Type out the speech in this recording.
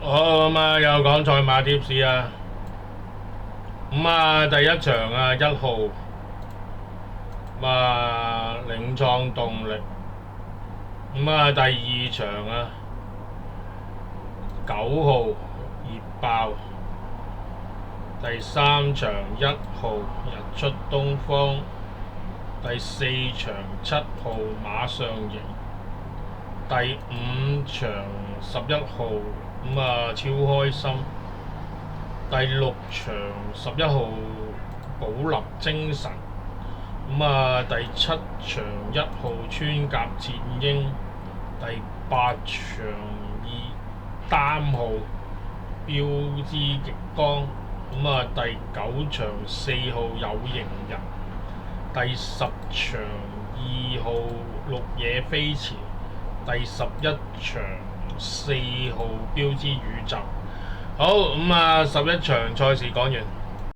好咁啊，又講賽馬貼士啊。咁啊，第一場啊1號咁啊領創動力。咁啊，第二場啊9號熱爆。第三場1號日出東方。第四場7號馬上贏。第五場11號咁啊超開心。第六場11號寶立精神。咁啊第七場1號穿甲戰鷹。第八場3號標之極光。咁啊第9場4號有型人。第10場2號綠野飛馳。第11場4號標之宇宙。好咁啊，11場賽事講完。